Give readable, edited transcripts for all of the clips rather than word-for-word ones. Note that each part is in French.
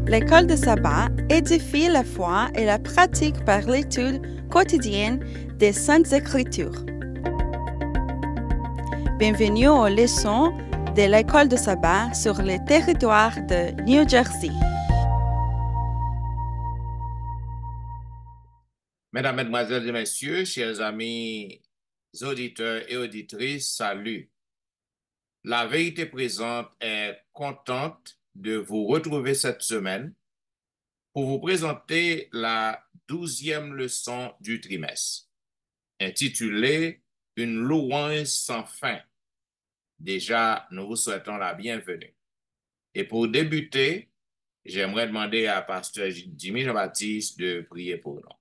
L'école de sabbat édifie la foi et la pratique par l'étude quotidienne des Saintes Écritures. Bienvenue aux leçons de l'école de sabbat sur le territoire de New Jersey. Mesdames, Mesdemoiselles et Messieurs, chers amis auditeurs et auditrices, salut. La vérité présente est contente de vous retrouver cette semaine pour vous présenter la 12e leçon du trimestre, intitulée « Une louange sans fin ». Déjà, nous vous souhaitons la bienvenue. Et pour débuter, j'aimerais demander à Pasteur Jimmy Jean-Baptiste de prier pour nous.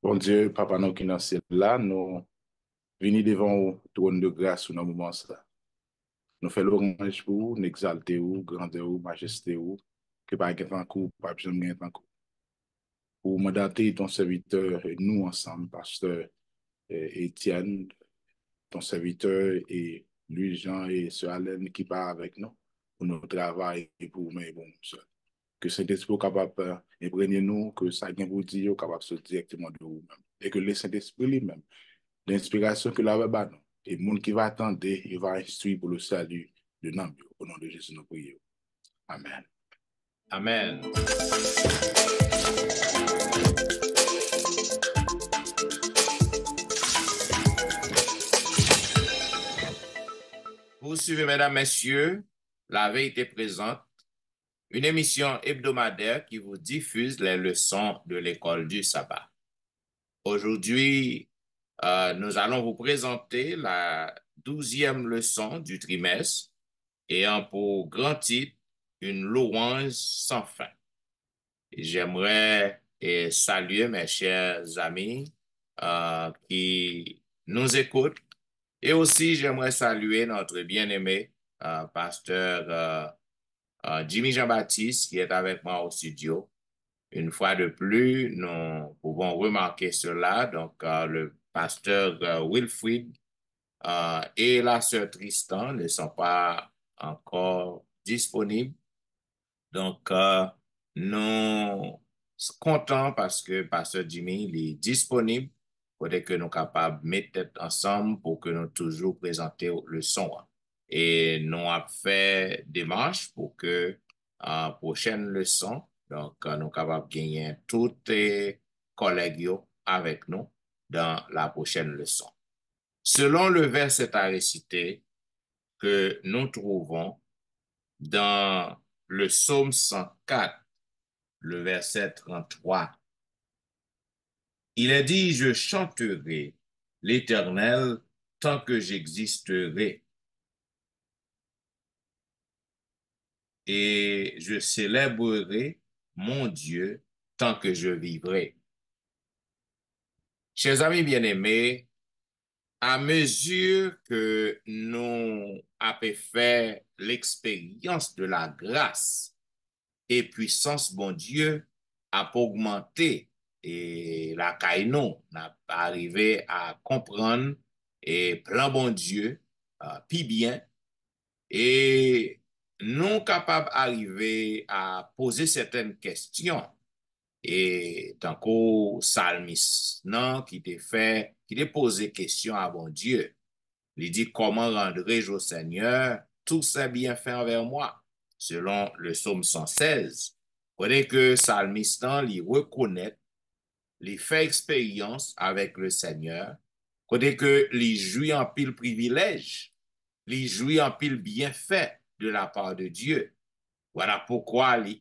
Bon Dieu, Papa, nous qui nous sommes là, nous venons devant le trône de grâce dans ce moment là. Nous faisons l'orange pour vous, nous exalter vous, grandeur vous, majesté vous, que pas un coup, pas jamais un coup. Pour mandater ton serviteur et nous ensemble, Pasteur Étienne, ton serviteur et lui, Jean et Sœur Alain qui part avec nous pour notre travail et pour nous, bon, que Saint-Esprit capable d'imprégner nous, que ça vient vous dire, capable de sortir directement de vous-même. Et que le Saint-Esprit lui-même, l'inspiration que l'avait bas nous, et le monde qui va attendre, il va instruire pour le salut de nous. Au nom de Jésus, nous prions. Amen. Amen. Vous suivez, mesdames, messieurs, la vérité présente, une émission hebdomadaire qui vous diffuse les leçons de l'école du sabbat. Aujourd'hui, nous allons vous présenter la 12e leçon du trimestre ayant pour grand titre « Une louange sans fin ». J'aimerais saluer mes chers amis qui nous écoutent et aussi j'aimerais saluer notre bien-aimé pasteur Jimmy Jean-Baptiste qui est avec moi au studio. Une fois de plus, nous pouvons remarquer cela. Donc, le pasteur Wilfrid et la sœur Tristan ne sont pas encore disponibles. Donc, nous sommes contents parce que pasteur Jimmy il est disponible pour que nous sommes capables de mettre tête ensemble pour que nous toujours présenter le son. Et nous avons fait des démarches pour que la prochaine leçon, donc nous sommes capables de gagner tous les collègues avec nous dans la prochaine leçon. Selon le verset à réciter que nous trouvons dans le psaume 104, le verset 33, il est dit, je chanterai l'Éternel tant que j'existerai. Et je célébrerai mon Dieu tant que je vivrai. Chers amis bien-aimés, à mesure que nous avons fait l'expérience de la grâce et puissance, bon Dieu, a augmenté et la caïnon n'a pas arrivé à comprendre et plan bon Dieu, puis bien, et nous capables d'arriver à poser certaines questions. Et tant qu'au psalmiste, non, qui t'a posé question à bon Dieu. Il dit, comment rendrai-je au Seigneur tous ses bienfaits envers moi? Selon le psaume 116. Voyez que psalmiste, il reconnaît, il fait expérience avec le Seigneur, côté que il jouit en pile privilège, il jouit en pile bienfait de la part de Dieu. Voilà pourquoi il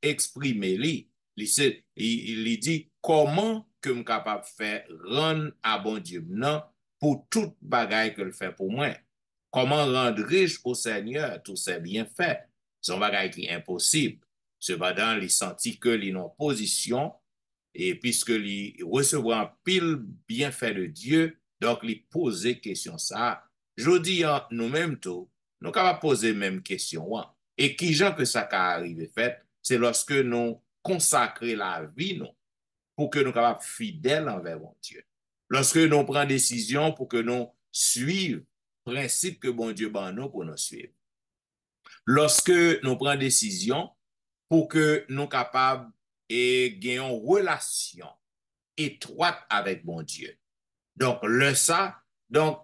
exprime, il dit, comment que je suis capable de faire rendre à bon Dieu non pour toute bagaille que le fait pour moi. Comment rendrai-je au Seigneur tous ses bienfaits? C'est un bagaille qui est impossible. Cependant, il sentit que il est en position et puisque il recevra un pile bienfait de Dieu, donc il posait question ça. Je dis nous-mêmes tout, nous capables poser même question. Et qui gens que ça a arrivé fait, c'est lorsque nous consacrer la vie nous pour que nous soyons capables fidèles envers mon Dieu. Lorsque nous prenons décision pour que nous suivions le principe que bon Dieu ban nous pour nous suivre. Lorsque nous prenons décision pour que nous capables et gagnons relation étroite avec bon Dieu. Donc,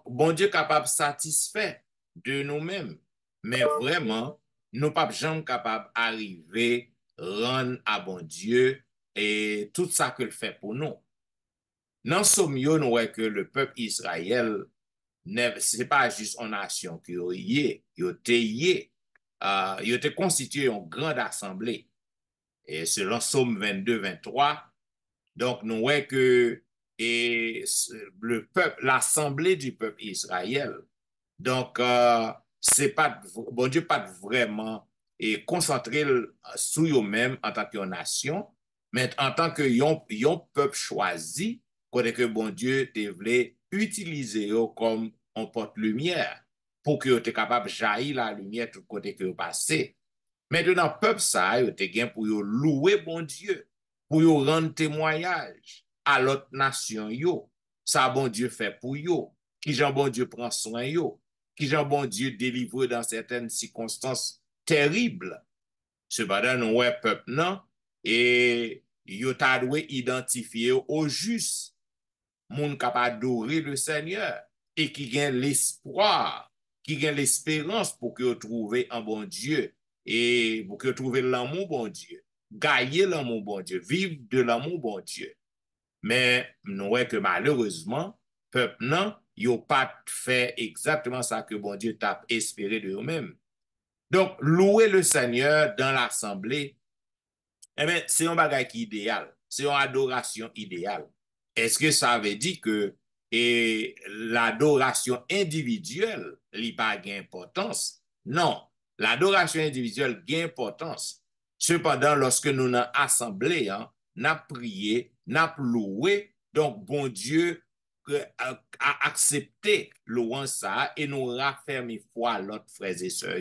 bon Dieu capable de satisfaire de nous-mêmes. Mais vraiment, nous pas jamais capables d'arriver rendre à bon Dieu et tout ça qu'il fait pour nous. Dans ce milieu, nous voyons que le peuple Israël, ce n'est pas juste une nation qui y est, il était constitué en grande assemblée. Et selon Somme 22-23, donc nous voyons que le peuple, l'assemblée du peuple Israël, donc c'est pas, bon Dieu pas vraiment et concentré sur eux-mêmes en tant que nation, mais en tant que yon peuple choisi, côté que bon Dieu te voulait utiliser comme un porte-lumière pour que tu capable de jaillir la lumière tout côté que vous passez. Maintenant, peuple ça, yo te gen pour yo louer bon Dieu, pour yo rendre témoignage à l'autre nation yo. Ça bon Dieu fait pour yo, qui Jean bon Dieu prend soin yo, qui Jean bon Dieu délivre dans certaines circonstances terribles. Cependant, nous ouais peuple non et yo ta dwe identifier au juste moun capable adorer le Seigneur et qui gagne l'espoir, qui gagne l'espérance pour que vous trouviez un bon Dieu et pour que vous trouviez l'amour bon Dieu, gagner l'amour bon Dieu, vivre de l'amour bon Dieu. Mais nous voyons que malheureusement, peuple non, ils n'ont pas fait exactement ça que bon Dieu t'a espéré de eux-mêmes. Donc, louer le Seigneur dans l'assemblée, eh bien, c'est un bagage qui est idéal, c'est une adoration idéale. Est-ce que ça veut dire que l'adoration individuelle n'a pas d'importance? Non, l'adoration individuelle a importance. Cependant, lorsque nous nous assemblés, nous avons prié, nous avons loué, donc bon Dieu a accepté louange ça et nous raffermi foi à l'autre frères et sœurs.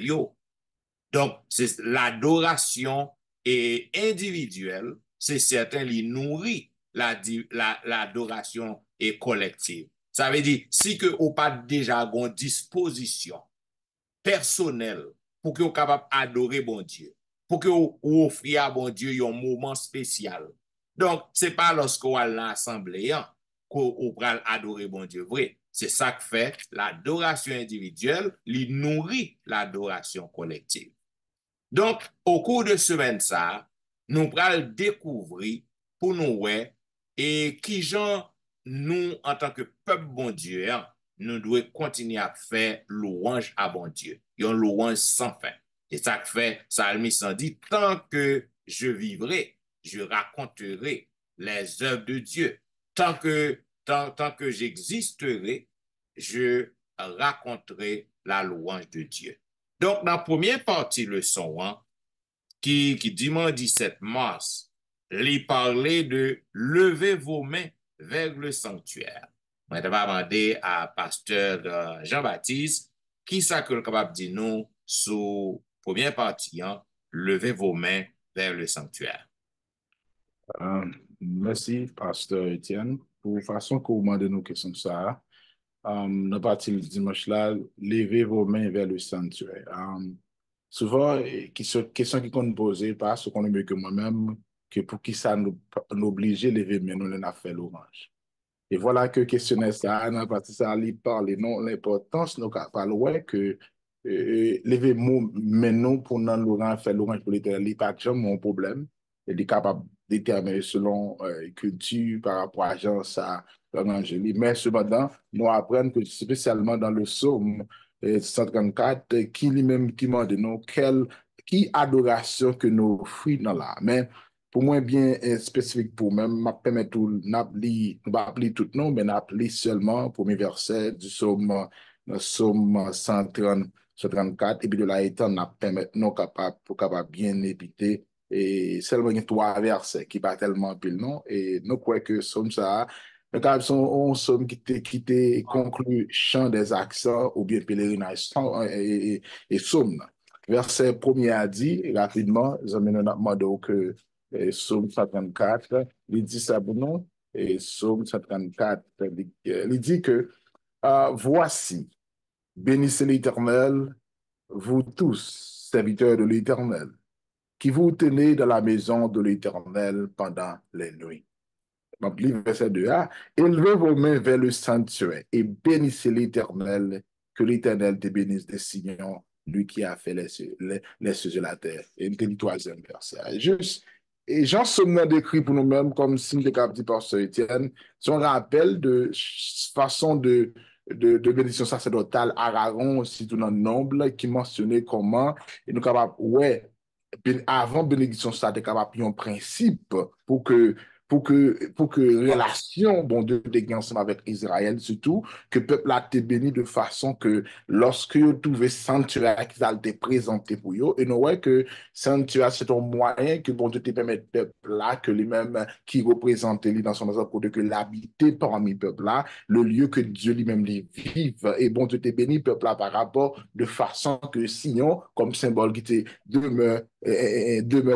Donc, c'est l'adoration individuelle, c'est certain, il nourrit l'adoration est collective. Ça veut dire, si que vous pas déjà une disposition personnelle pour que vous capable adorer bon Dieu, pour que vous offriez à bon Dieu un moment spécial. Donc, c'est pas lorsque vous allez dans l'assemblée que vous allez adorer bon Dieu. Vrai, c'est ça que fait l'adoration individuelle, il nourrit l'adoration collective. Donc, au cours de semaine ça, nous allons découvrir pour nous ouais, et qui genre nous, en tant que peuple bon Dieu, nous devons continuer à faire louange à bon Dieu. Il y a une louange sans fin. Et ça que fait, Psalmiste dit, tant que je vivrai, je raconterai les œuvres de Dieu. Tant que j'existerai, je raconterai la louange de Dieu. Donc, dans la première partie de leçon, qui dimanche 17 mars, il parlait de lever vos mains vers le sanctuaire. Je vais demander à pasteur Jean-Baptiste qui ça que le capable de dire nous sur première partie, lever vos mains vers le sanctuaire. Merci, pasteur Etienne. Pour façon que vous demandez nos questions ça, dans partie le dimanche là, levez vos mains vers le sanctuaire. Souvent, question qui qu'on pose, pas ce qu'on est mieux que moi-même, que pour qui ça nous oblige à lever mais nous n'a fait l'orange. Et voilà que questionnaire ça, dans partie ça, il parle non l'importance, nous parle ouais que lever mais non pour nous l'orange, faire l'orange pour l'éternel, il pas jamais mon problème. Il est capable de déterminer selon culture par rapport à gens ça, mais cependant, nous apprenons que spécialement dans le psaume 134, qui lui-même demande nous qui adoration que nous offrons dans là. Mais pour moi, bien spécifique pour moi, je permets tout, pas tout non, mais n'appeler seulement le premier verset du psaume 134, et puis de là étant, nous permettre non capable, pour capable bien éviter, et seulement il y a trois versets qui pas tellement pile non, et nous croyons que psaume ça, le cas sont un psaume qui te conclut chant des accents ou bien pèlerinage et psaume. Verset premier a dit, rapidement, j'amène un demandé que psaume 134, il dit ça pour nous, et psaume 134, il dit que voici, bénissez l'Éternel, vous tous, serviteurs de l'Éternel, qui vous tenez dans la maison de l'Éternel pendant les nuits. Donc, livre verset 2a, élevez vos mains vers le sanctuaire et bénissez l'Éternel, que l'Éternel te bénisse des Sion, lui qui a fait les cieux et la terre. Et le troisième verset. Juste, et Jean Sommet décrit pour nous-mêmes, comme signe de cap dit par Sœur Étienne, son rappel de façon de bénédiction sacerdotale Aaron, aussi tout dans le nombre, qui mentionnait comment, et nous capables, ouais, avant bénédiction, ça, t'es capable un principe pour que relation, bon Dieu, t'es ensemble avec Israël, surtout, que le peuple a été béni de façon que lorsque vous trouvez sanctuaire qu'ils a été présenté pour eux, et nous voyons que sanctuaire, c'est un moyen que bon Dieu te permet de peuple là, que lui-même qui représente lui dans son maison pour que l'habiter parmi le peuple là, le lieu que Dieu lui-même les vive, et bon Dieu te béni peuple là par rapport de façon que sinon, comme symbole qui te demeure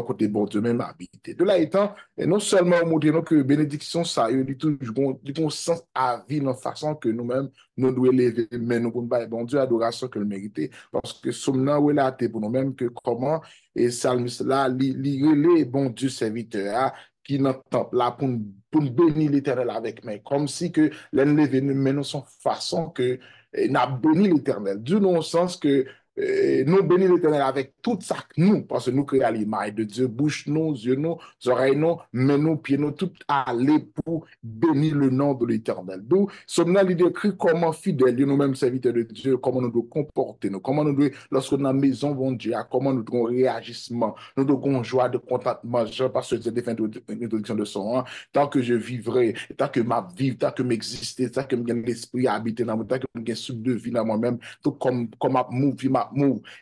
côté bon Dieu même habité. De là étant, et non seulement montrer que bénédiction, ça, il y a toujours un sens à vie, dans façon que nous-mêmes, nous devons lever, mais nous pouvons pas, bon Dieu, adoration que le mériter. Parce que sommes là, là, pour nous-mêmes, que comment, et Salmus là, les bon Dieu serviteur, hein, qui n'entend là pour nous bénir l'éternel avec mais comme si que l'enlever, mais nous sommes façon que, n'a béni l'éternel. Du non-sens que, nous bénir l'Éternel avec tout ça que nous, parce que nous créons l'image de Dieu, bouche nous, yeux nous, oreilles nous, mains nous, pieds nous, tout aller pour bénir le nom de l'Éternel. Donc, sommes là, il décrit comment fidèles, nous-mêmes serviteurs de Dieu, comment nous devons comporter, nous, comment nous devons, lorsque dans la maison, bon Dieu, comment nous devons réagissement, nous devons joie de contentement, parce que c'est défini l'introduction de son rang, tant que je vivrai, tant que ma vie, tant que m'exister, tant que l'esprit habité dans moi, tant que j'ai souffle de vie dans moi-même, tout comme ma move.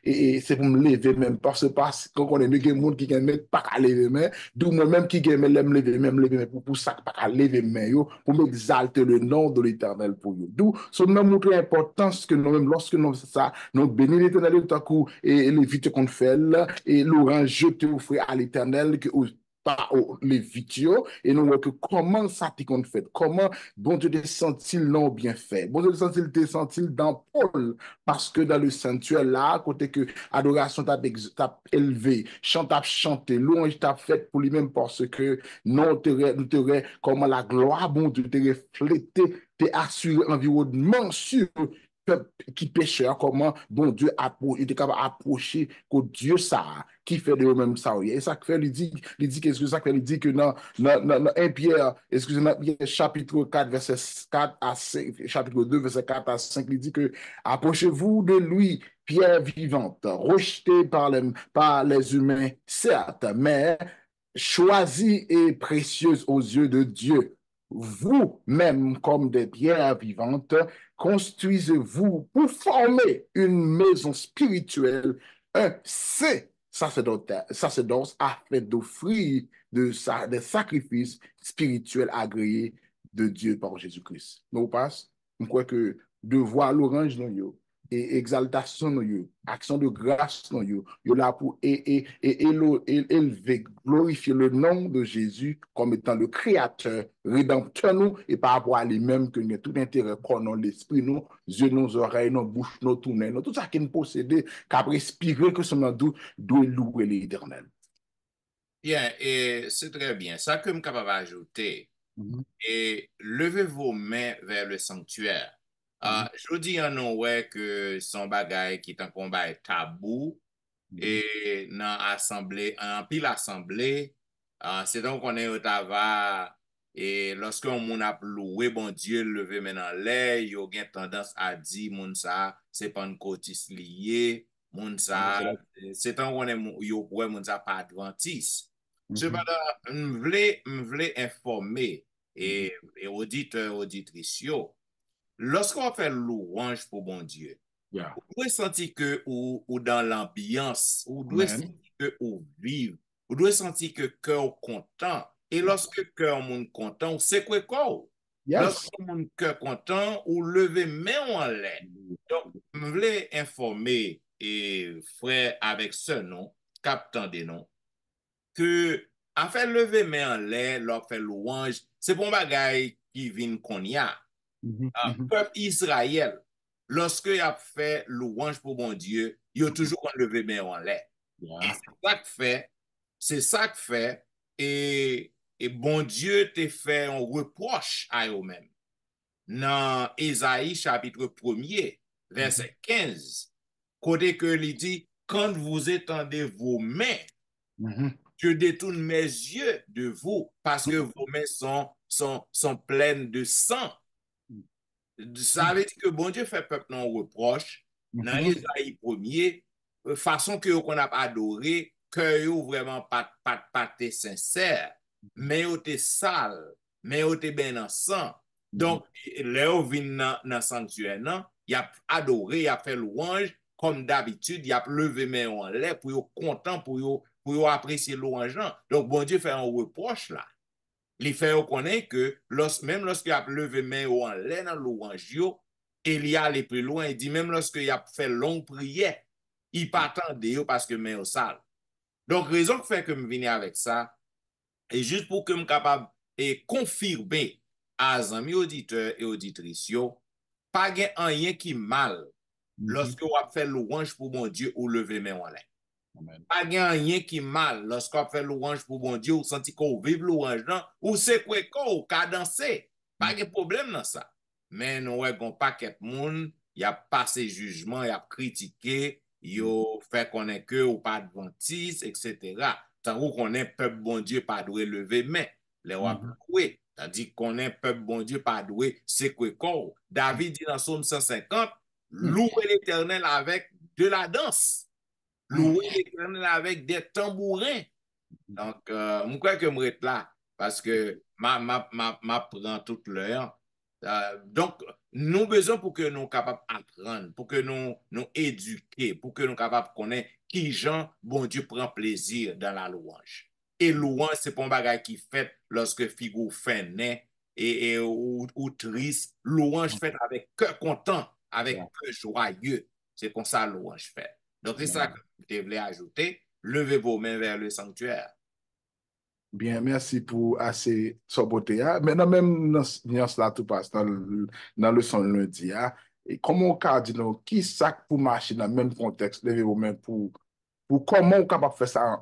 Et c'est pour me lever même. Parce que quand on est des gens qui ne pas à lever main, d'où moi-même qui aime lever main, pour ça, pas à lever main, pour m'exalter le nom de l'Éternel pour vous. D'où, ça nous montre l'importance que nous-mêmes, lorsque nous faisons ça, nous bénissons l'Éternel tout à coup, et les vites qu'on fait là, et l'orange jeté offrir à l'Éternel, que par les vidéos et nous voyons que comment ça t'est qu'on fait, comment bon Dieu te senti-il non bien fait, bon Dieu te senti dans Paul, parce que dans le sanctuaire là, côté que adoration t'a élevé, chant t'a chanté, louange t'a fait pour lui-même parce que non t'aurais comment la gloire bon Dieu te reflété, t'es assuré environnement sur peuple qui pécheur, comment bon Dieu il était capable d'approcher que Dieu ça, qui fait de eux-mêmes ça. Et ça fait, il dit qu'est-ce que ça fait, il dit que dans 1 Pierre, excusez-moi, chapitre 4, verset 4 à 5, chapitre 2, verset 4 à 5, il dit que approchez-vous de lui, pierre vivante, rejetée par les humains, certes, mais choisie et précieuse aux yeux de Dieu. Vous-même, comme des pierres vivantes, construisez-vous pour former une maison spirituelle, un sacerdoce afin d'offrir des sacrifices spirituels agréés de Dieu par Jésus-Christ. Nous passe, on croit que de voir l'orange dans yo, et exaltation dans yo, action de grâce dans yo, yo là pour élever, glorifier le nom de Jésus comme étant le créateur, rédempteur nous, et par rapport à lui-même que nous avons tout intérêt qu'on a l'esprit nous, yeux, nos oreilles, nos bouches, nos tournées, tout ça qui nous possède, qu'à respirer que ce moment doit louer l'Éternel. Bien, et c'est très bien. Ça que je suis capable d'ajouter, et levez vos mains vers le sanctuaire. Je dis en nous ouais que son bagage qui est un combat tabou et dans l'assemblée, en pile assemblée, c'est donc qu'on est au travail et lorsqu'on moun a loué bon Dieu levé maintenant l'air, yo gen tendance à dire moun ça c'est pas une cotis lié, moun ça c'est tant qu'on est yo ouais moun ça pas adventiste. Cependant, je voulais informer et auditeurs, auditrices, lorsqu'on fait louange pour bon Dieu, vous devez sentir que ou dans l'ambiance, vous devez sentir que vous vivez, vous devez sentir que cœur content. Et lorsque cœur monde content, c'est quoi quoi? Lorsque mon cœur content, ou levez main en l'air. Donc, je voulais informer et frère avec ce nom, captant des noms, que à faire lever main en l'air, leur faire louange, c'est pour un bagage qui vient qu'on y a. Peuple Israël, lorsque il a fait louange pour mon Dieu, il a toujours levé main en l'air. Et c'est ça que fait, c'est ça que fait, et bon Dieu te fait un reproche à eux-mêmes. Dans Ésaïe chapitre 1er, verset 15, côté que il dit, quand vous étendez vos mains, Mhm. je détourne mes yeux de vous parce que vos mains sont pleines de sang. Ça veut dire que bon Dieu fait peuple non reproche dans Mhm. Ésaïe 1er, façon que qu'on a adoré, que yo vraiment pas sincère, mais yo te sale, mais yo te ben en sang. Donc, là, on vient dans le sanctuaire, non? Il a adoré, il a fait louange, comme d'habitude, il a levé main en l'air pour yo content, pour apprécier louange. Donc, bon Dieu fait un reproche là. Il fait reconnaître que même lorsqu'il a levé main en l'air dans louange, il y a allé plus loin. Il dit même lorsqu'il a fait longue prière, il pas attendait parce que main au sale. Donc, raison qui fait que je viens avec ça, et juste pour que je sois capable de confirmer à amis auditeurs et auditrices, pas rien qui mal lorsque vous fait louange pour mon Dieu ou lever main en l'air. Amen. Pas rien qui mal lorsqu'on fait louange pour mon Dieu ou senti qu'on vive louange non ou c'est quoi qu'on danser. Pas de problème dans ça. Mais nous avons pas paquet monde, il a passé jugement, il a critiqué, il a fait connaître que ou pas adventiste, etc. Tant qu'on est peuple bon Dieu pas doué lever main. Les rois louer. Tandis qu'on est peuple bon Dieu pas doué c'est quoi qu'on. David dit dans Psaume 150, louer l'Éternel avec de la danse. Louer l'Éternel avec des tambourins. Donc, je crois que je vais être là parce que ma prend toute l'heure. Donc, nous avons besoin pour que nous soyons capables d'apprendre, pour que nous éduquer, pour que nous soyons capables de connaître qui gens, bon Dieu, prend plaisir dans la louange. Et louange, c'est pas un bagage qui fait lorsque figure fin naît ou triste. Louange fait avec cœur content, avec cœur joyeux. C'est comme ça louange fait. Donc, c'est ça que je voulais ajouter. Levez vos mains vers le sanctuaire. Bien, merci pour assez soboté. Maintenant, même dans là, tout passe dans le son lundi. Et comment on peut dire, qui ça pour marcher dans le même contexte, lever vos mains pour comment on est capable de faire ça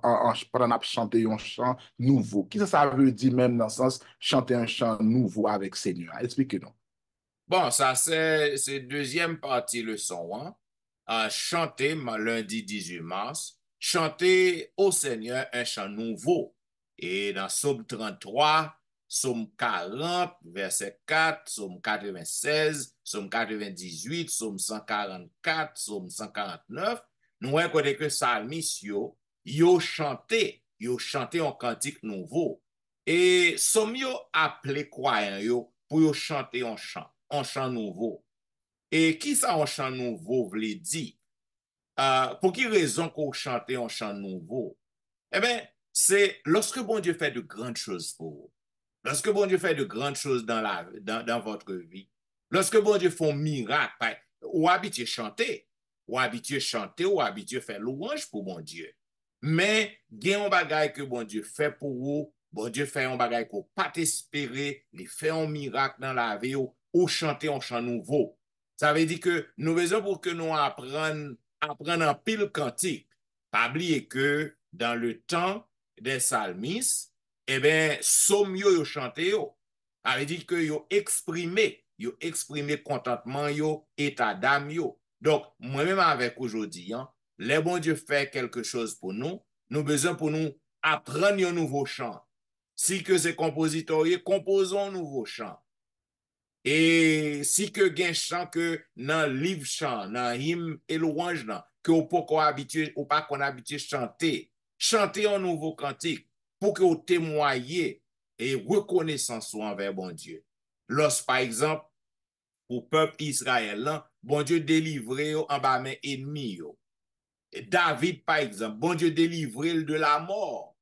pendant chanter un chant nouveau? Qui ça veut dire même dans le sens chanter un chant nouveau avec Seigneur? Expliquez-nous. Bon, ça, c'est deuxième partie leçon, hein. Chanter lundi 18 mars, chanter au Seigneur un chant nouveau. Et dans Psaume 33, Psaume 40, verset 4, Psaume 96, Psaume 98, Psaume 144, Psaume 149, nous voyons que psalmis yo chanté un cantique nouveau. Et somme yo appelé croyant yo pour yo chanter un chant nouveau. Et qui ça un chant nouveau veut dire? Pour qui raison qu'on chante un chant nouveau? Eh bien, c'est lorsque bon Dieu fait de grandes choses pour vous. Lorsque bon Dieu fait de grandes choses dans votre vie. Lorsque bon Dieu fait un miracle, ou habitué chanter, ou habitué faire louange pour bon Dieu. Mais, il y a un bagage que bon Dieu fait pour vous, bon Dieu fait un bagage qu'on pas espérer, il fait un miracle dans la vie, ou chanter un chant nouveau. Ça veut dire que nous besoin pour que nous apprenions en pile cantique. Pas oublier que dans le temps des psalmistes, eh bien, somme yo chanté yo. Ça veut dire que yo exprimé contentement yo, état d'âme yo. Donc, moi-même avec aujourd'hui, hein, les bon Dieu fait quelque chose pour nous, nous besoin pour nous apprendre un nouveau chant. Si que c'est compositeur, composons un nouveau chant. Et si que gen chant que dans livre chant, dans hymne et louange nan, que ou pas qu'on habitué ou pas qu'on habitué chanter un nouveau cantique pour que vous témoignez et reconnaissance envers bon Dieu. Lorsque par exemple au peuple Israël, bon Dieu délivré en bas main ennemi yo. Et David par exemple, bon Dieu délivré de la mort.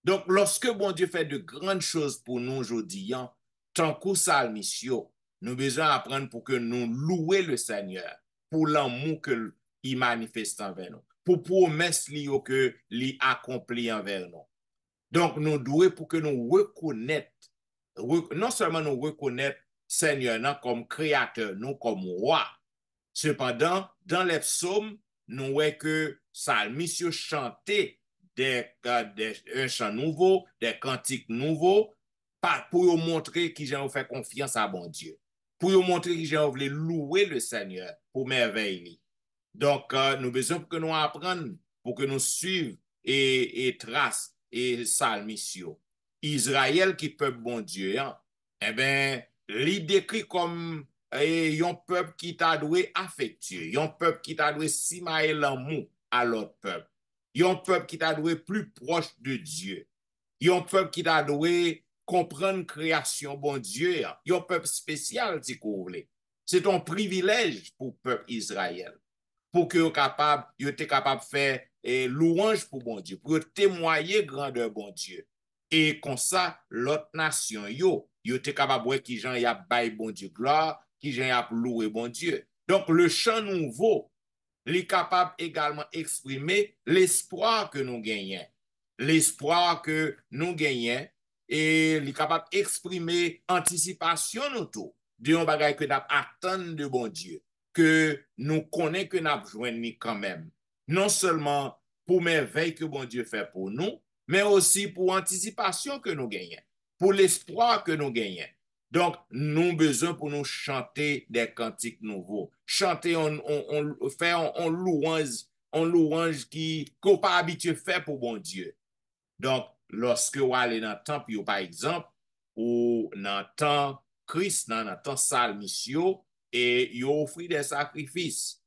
Donc lorsque bon Dieu fait de grandes choses pour nous aujourd'hui, tant qu'au psalmistio, nous besoin apprendre pour que nous louer le Seigneur pour l'amour qu'il manifeste envers nous, pour promesse que lui accomplit envers nous. Donc nous devons pour que nous reconnaître, non seulement nous reconnaître Seigneur non, comme créateur, non comme roi. Cependant, dans les psaumes, nous voyons que psalmistio chantait un chant nouveau, des cantiques nouveaux, pour montrer qu'ils ont fait confiance à bon Dieu. Pour montrer qu'ils ont voulu louer le Seigneur pour merveille. Donc, nous besoin que nous apprenions, pour que nous suivions et trace et salmissio. Israël qui peuple bon Dieu, hein? Eh bien, il décrit comme un peuple qui t'a doué affectueux, un peuple qui t'a doué simaé l'amour à l'autre peuple, un peuple qui t'a doué plus proche de Dieu, un peuple qui t'a doué comprendre création bon Dieu, un peuple spécial si vous voulez. C'est un privilège pour le peuple Israël, pour que vous êtes capable de faire louange pour bon Dieu, pour témoigner grandeur bon Dieu. Et comme ça, l'autre nation, yo êtes capable de voir qui gens y a bail bon Dieu gloire, qui gens y a loué bon Dieu. Donc, le chant nouveau, il est capable également d'exprimer l'espoir que nous gagnons. L'espoir que nous gagnons, et il est capable d'exprimer anticipation nous tout, de un bagage que nous attendons de bon Dieu, que nous connaissons que nous joignons quand même. Non seulement pour merveille que bon Dieu fait pour nous, mais aussi pour anticipation que nous gagnons, pour l'espoir que nous gagnons. Donc, nous avons besoin pour nous chanter des cantiques nouveaux. Chanter, faire en louange qui n'est pas habitué à faire pour bon Dieu. Donc, lorsque vous allez dans le temple, par exemple, ou dans le temps Christ, dans le temps salmissio, et vous offrez des sacrifices,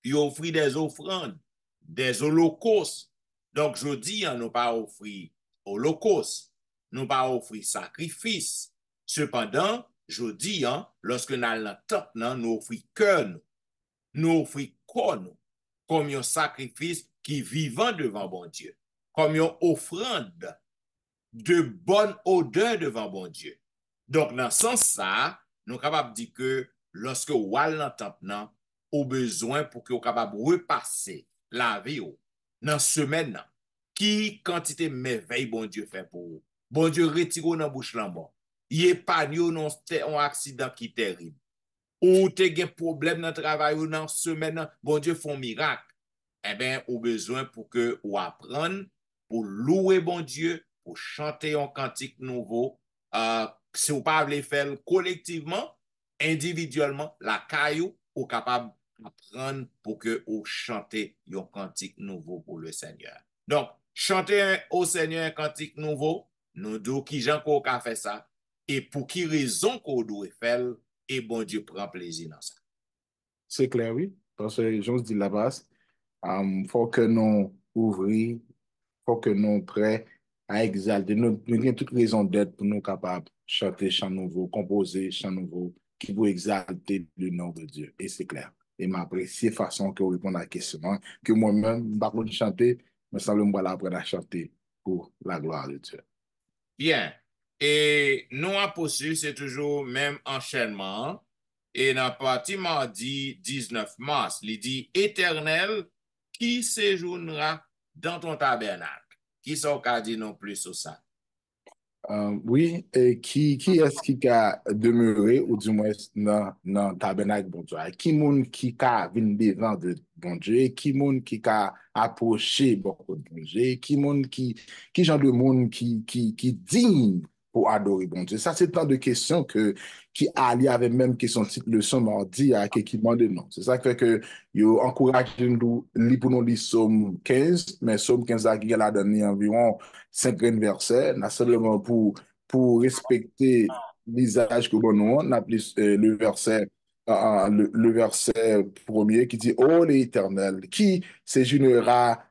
vous offrez des offrandes, des holocaustes. Donc, je dis, nous pas offrir holocauste, nous pas offrir sacrifice. Cependant, je dis, lorsque nous allons dans le temple, nous offrons cœur, nous offrons corps, comme un sacrifice qui est vivant devant bon Dieu, comme une offrande de bonne odeur devant bon Dieu. Donc, dans ce sens-là, nous sommes capables de dire que lorsque vous allez dans le temple, au besoin pour que vous soyez capable de repasser la vie dans semaine, qui quantité merveille bon Dieu fait pour vous. Bon Dieu retire dans la bouche l'en il épargne dans un accident qui est terrible. Ou tu as un problème dans le travail ou dans la semaine, bon Dieu fait un miracle. Eh bien, au besoin pour que vous appreniez, pour louer bon Dieu, pour chanter un cantique nouveau. Si vous ne pouvez pas faire collectivement, individuellement, la caillou, ou capable d'apprendre pour que vous chantez un cantique nouveau pour le Seigneur. Donc, chanter au Seigneur un cantique nouveau, nous disons qui Jean qu'on a fait ça, et pour qui raison qu'on doit faire, et bon Dieu prend plaisir dans ça. C'est clair, oui. Parce que, je dis la base, faut que nous ouvrions, faut que nous prêts à exalter. Nous avons toute raison d'être pour nous capables de chanter chant nouveau, composer chant nouveau, qui pour exalter le nom de Dieu. Et c'est clair. Et m'apprécier façon que vous répondez à la question, que moi-même, je ne peux pas chanter, mais ça me va apprendre à chanter pour la gloire de Dieu. Bien. Et nous, à poursuivre, c'est toujours même enchaînement. Et dans la partie mardi 19 mars, il dit Éternel, qui séjournera dans ton tabernacle? Qui sont qu'à dire non plus sur ça? Oui, et qui est-ce qui a demeuré, ou du moins dans le tabernacle bon Dieu? Qui moun qui a venu devant de bon Dieu? Qui moun qui a approché beaucoup de bon Dieu? Qui moun qui genre de monde qui digne pour adorer bon Dieu? Ça, c'est tant de questions qui allient avec même qui sont titre leçon mardi à qui demande non. C'est ça qui fait que yo encourage nous lire pour nous lire Somme 15, mais Somme 15 a qui a donné environ 5 versets, n'a seulement pour respecter l'usage que nous on a plus le verset premier qui dit oh l'Éternel qui séjournera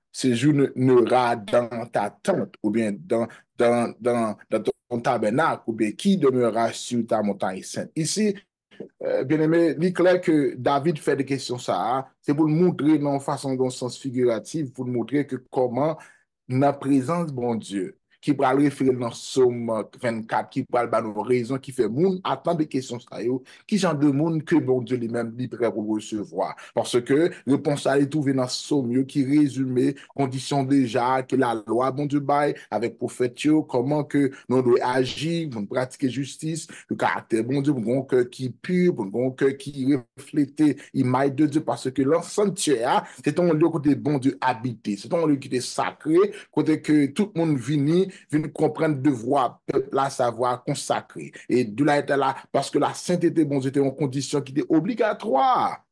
dans ta tente ou bien dans ton tabernacle ou bien qui demeurera sur ta montagne sainte. Ici, bien aimé, il est clair que David fait des questions ça, c'est pour le montrer non façon dans le sens figuratif, pour le montrer que comment la présence bon Dieu, qui va le référer dans Somme 24, qui va le nous raison, qui fait moun attendre des questions ça yo, qui genre de monde que bon Dieu lui-même est prêt pour recevoir. Parce que réponse à est trouvée dans Somme qui résume conditions déjà que la loi bon Dieu bail avec prophète comment que nous devons agir, pour pratiquer justice, le caractère bon Dieu, pour un cœur qui est pur, pour un cœur qui reflète l'image de Dieu, parce que l'ensemble c'est un lieu côté bon Dieu habité, c'est un lieu qui est sacré, côté que tout le monde vient comprendre devoir, peuple là, savoir consacrer. Et de là, était là, parce que la sainteté, bon Dieu, était une condition qui était obligatoire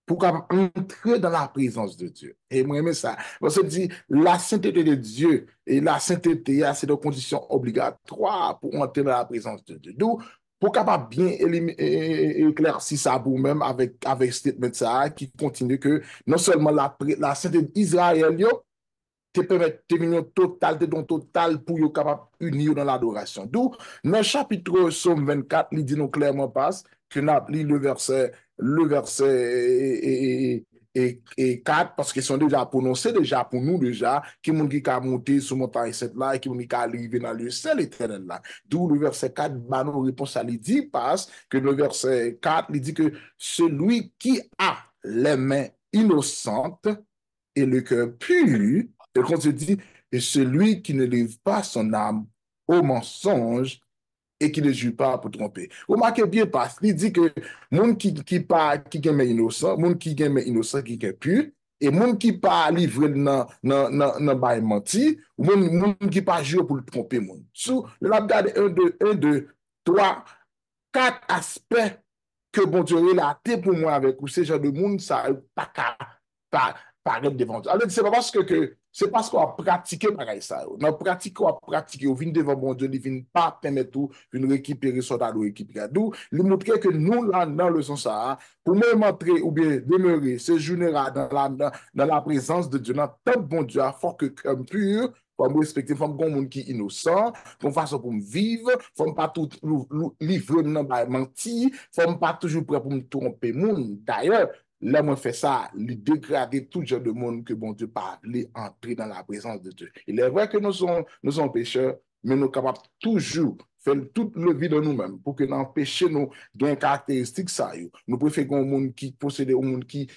pour entrer dans la présence de Dieu. Et moi, j'aime ça. Parce que dit, la sainteté de Dieu et la sainteté, c'est des conditions obligatoires pour entrer dans la présence de Dieu. Donc, pour capable bien éclaircir ça pour même avec statement ça, qui continue que non seulement la sainteté d'Israël, te permet de venir total, de don total pour être capable unir dans l'adoration. D'où, dans le chapitre Somme 24, il dit nous clairement passe que nous avons le verset et 4, parce qu'ils sont déjà prononcés déjà pour nous déjà, qui moun qui a monté sur montagne 7 là, et qui moun qui a arrivé dans le ciel éternel là. D'où le verset 4, bah, nos réponses à lui dit passe que le verset 4, il dit que celui qui a les mains innocentes et le cœur pur, et quand se dit, et celui qui ne livre pas son âme au mensonge et qui ne joue pas pour tromper. Remarquez bien, parce qu'il dit que monde qui gagne innocent, monde qui gagne innocent, qui gagne pur, et monde qui pas livré dans bail menti, ou monde qui pas joué pour le tromper monde. Sous la regarde 1, 2, 3, 4 aspects que bon Dieu relaté pour moi avec vous, ces gens de monde, ça pas paraître devant Dieu. Alors, c'est pas parce que c'est parce qu'on a pratiqué pareil ça. On a pratiqué, on vient devant bon Dieu, il vient pas permettre tout, vient récupérer son talent, récupérer. D'où, il montre que nous, là, dans le sens ça, pour même entrer ou bien demeurer, séjourner dans la présence de Dieu, dans tant bon Dieu, il faut que comme pur, pour me respecter, faut me monde qui est innocent, pour façon pour me vivre, faut pas tout livrer dans la mentir, faut pas toujours prêt pour me tromper monde. D'ailleurs, là, moi, fait ça, lui dégrader tout genre de monde que bon Dieu parle, entrer dans la présence de Dieu. Il est vrai que nous sommes pécheurs, mais nous sommes capables toujours faire tout le vide de nous-mêmes pour que l'empêcher nous d'une caractéristique ça. Nous préférons un monde qui possède un monde qui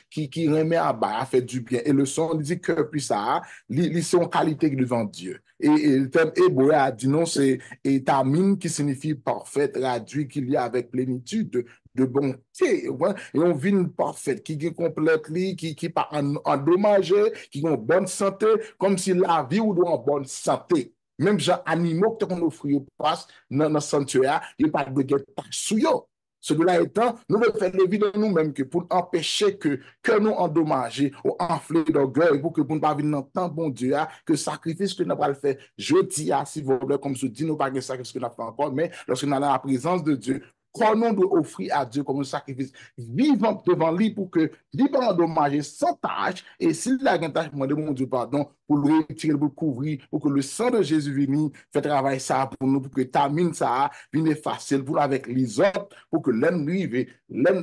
remet à bas, à faire du bien. Et le son dit que puis ça, c'est une qualité devant Dieu. Et le terme hébreu a dit non, c'est tamim qui signifie parfait, traduit qu'il y a avec plénitude de bonté, ouais? Et on vit une parfaite, qui est complète, qui pas endommagé, qui a une bonne santé, comme si la vie ou doit en bonne santé. Même gens animaux que qu'on offre au passe dans le sanctuaire, il n'y a pas de guette sous yo. Cela étant, nous devons faire le vie de nous-mêmes que pour empêcher que nous endommager ou enfler d'orgueil pour que nous ne pas venir dans le temps, bon Dieu, que sacrifice que nous allons faire jeudi, si vous voulez, comme je dis, nous pas de sacrifice que nous fait encore, mais lorsque nous allons à la présence de Dieu, qu'on doit offrir à Dieu comme un sacrifice vivant devant lui pour que lui pas endommager sans tâche et s'il a une tâche, demandez mon Dieu pardon pour le retirer, pour le couvrir, pour que le sang de Jésus vienne faire travail ça pour nous, pour que tamine ça vienne facile pour avec les autres, pour que l'ennemi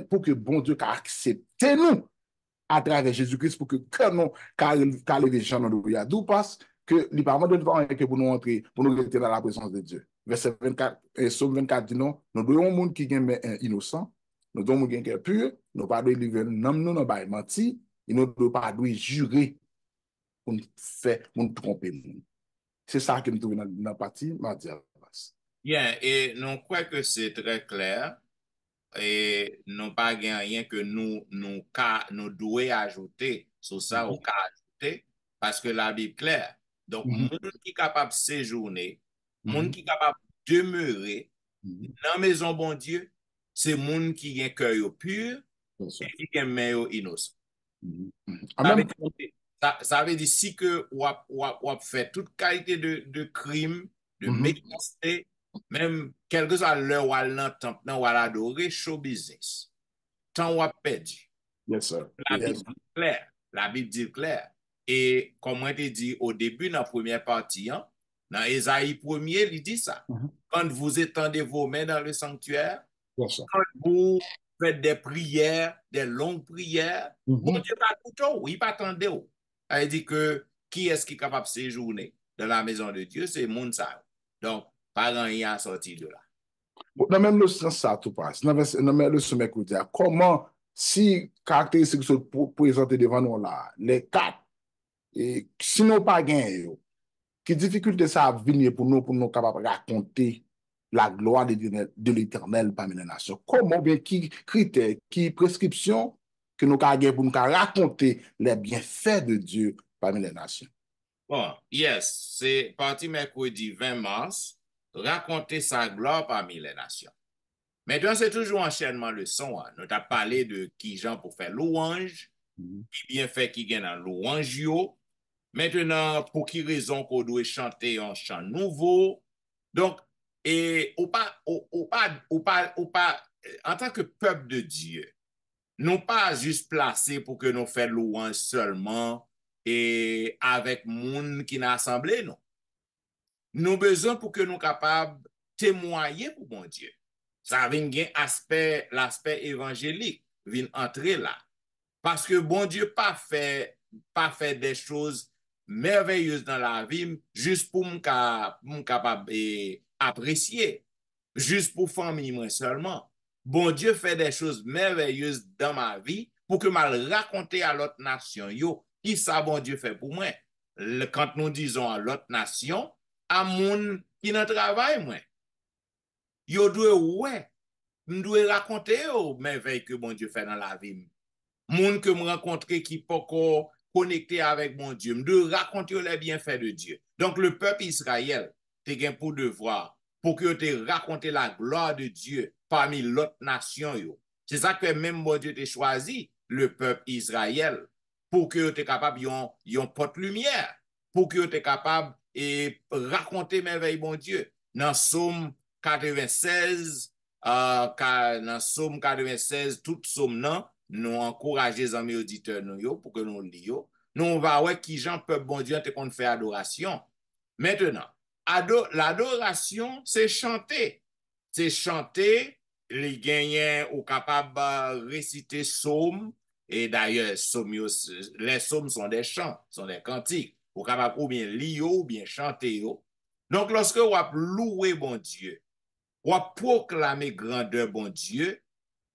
pour que bon Dieu accepte nous à travers Jésus-Christ pour que nous car les gens dans le d'où passe que les parents de devant que pour nous entrer, pour nous rester dans la présence de Dieu. Verset 24, Somme 24 dit non, nous devons un monde qui est innocent, nous devons un monde qui est pur, nous ne devons pas livrer nous ne pas mentir, et nous ne devons pas jurer pour nous faire, pour nous tromper. C'est ça que nous trouvons dans la partie mardi à la base. Bien, et nous croyons que c'est très clair, et non pas rien que nous devons ajouter sur ça, au cas ajouter, parce que la Bible est claire. Donc, monde qui est capable de séjourner, monde qui est capable de demeurer dans la maison bon Dieu, c'est monde qui a un cœur pur et qui a un main innocent. Ça veut dire si que on fait toute qualité de crime, de méchanceté, même quel que soit l'heure où on l'entend, où on adore, show business. Tant on a perdu. Yes, sir. La Bible dit clair. La Bible dit clair. Et comme on te dit au début, dans la première partie, hein, dans Ésaïe 1er, il dit ça. Quand vous étendez vos mains dans le sanctuaire, quand vous faites des prières, des longues prières, bon Dieu pas tout, il pas attendre. Il dit que qui est-ce qui est capable de séjourner? dans la maison de Dieu, c'est moun sa. Donc, pas rien sorti de là. Bon, nan même le sens ça tout passe. Nan même le sommet que dire comment si caractéristiques sont présentées devant nous là, les quatre, et sinon pas gagné, qui difficulté ça a venir pour nous capables de raconter la gloire de l'Éternel parmi les nations. Comment bien, qui critères, qui prescriptions que nous avons pour nous raconter les bienfaits de Dieu parmi les nations. Bon, yes, c'est parti mercredi 20 mars, raconter sa gloire parmi les nations. Maintenant, c'est toujours enchaînement leçon. Hein. Nous avons parlé de qui gens pour faire louange, qui bienfait qui gagne en louange yo. Maintenant, pour qui raison qu'on doit chanter un chant nouveau. Donc, et ou pas, en tant que peuple de Dieu, non pas juste placé pour que nous fassions louange seulement et avec monde qui n'a assemblé, non. Nous besoin pour que nous capables témoigner pour bon Dieu. Ça vient l'aspect évangélique vient entrer là. Parce que bon Dieu pas fait des choses merveilleuses dans la vie juste pour me capable apprécier, juste pour famille moi seulement. Bon Dieu fait des choses merveilleuses dans ma vie pour que mal raconter à l'autre nation yo qui ça bon Dieu fait pour moi. Quand nous disons à l'autre nation, à moun qui nan travail moi. Yo doit ouais, m'doit raconter yo merveille que bon Dieu fait dans la vie. Moun que me rencontrer qui pas connecté avec mon Dieu, de raconter les bienfaits de Dieu. Donc le peuple Israël, t'es gain pour devoir pour que te raconter la gloire de Dieu parmi l'autre nation yo. C'est ça que même mon Dieu t'a choisi le peuple Israël pour que tu es capable yon porte lumière, pour que tu es capable et raconter merveille bon Dieu. Dans Somme 96 dans Somme 96 tout Somme non nous encourager les amis auditeurs nous pour que nous lions. Nous va ouais qui gens peuple bon Dieu te qu'on fait adoration. Maintenant, l'adoration c'est chanter. C'est chanter, les gagnants ou capables de réciter psaumes et d'ailleurs les psaumes sont des chants, sont des cantiques. Ou capable ou bien lire ou bien chanter. Donc lorsque vous louez bon Dieu, ou proclamer grandeur bon Dieu,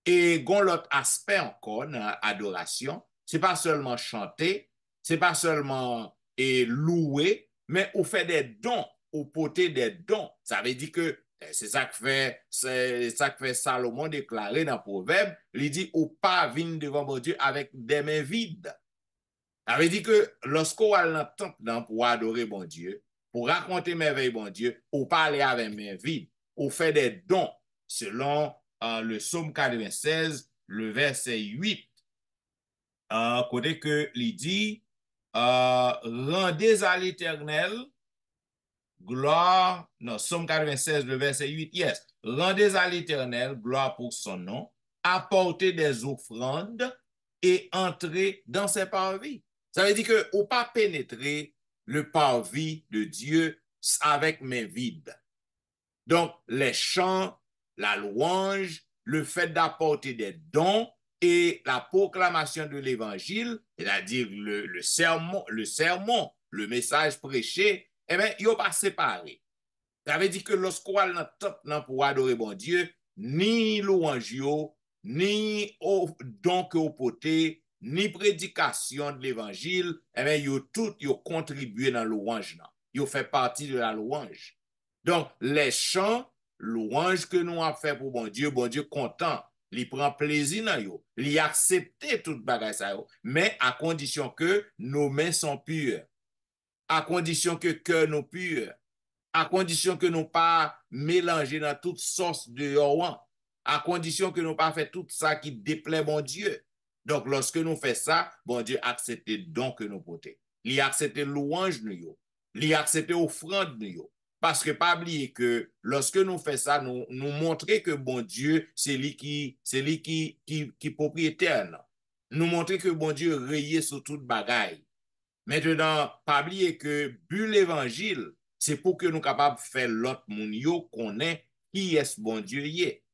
et gon l'autre aspect encore dans l'adoration, c'est pas seulement chanter, c'est pas seulement louer, mais ou fait des dons, ou porter des dons. Ça veut dire que c'est ça que fait Salomon déclaré dans Proverbe, il dit ou pas venir devant mon Dieu avec des mains vides. Ça veut dire que lorsqu'on va dans le temple pour adorer bon Dieu, pour raconter merveille bon Dieu, ou pas aller avec mains vides, ou fait des dons selon le psaume 96, le verset 8, côté que il dit, rendez à l'Éternel gloire, non, psaume 96, le verset 8, yes, rendez à l'Éternel gloire pour son nom, apportez des offrandes et entrez dans ses parvis. Ça veut dire que ou pas pénétrer le parvis de Dieu avec main vides. Donc, les chants, la louange, le fait d'apporter des dons et la proclamation de l'évangile, c'est-à-dire le sermon, le message prêché, eh bien, ils n'ont pas séparé. Ça veut dire que lorsqu'on a le temps pour adorer bon Dieu, ni louange, ni don que vous portez, ni prédication de l'évangile, eh bien, ils ont contribué dans la louange. Ils ont fait partie de la louange. Donc, les chants, louanges que nous avons fait pour bon Dieu content, il prend plaisir dans yo, il accepte toute bagage ça yo, mais à condition que nos mains sont pures, à condition que cœur nous pur, à condition que nous pas mélanger dans toutes sortes de yowan, à condition que nous pas fait tout ça qui déplaît bon Dieu. Donc, lorsque nous fait ça, bon Dieu accepte le don que nous portons. Il accepte louange nous yo, il accepte offrande nous yo. Parce que pas oublier que lorsque nous faisons ça, nous montrer que bon Dieu, c'est lui qui propriétaire. Nous montrer que bon Dieu rayé sur toute bagaille. Maintenant, pas oublier que but l'évangile, c'est pour que nous capables de faire l'autre moun yo connaît qui est bon Dieu yé.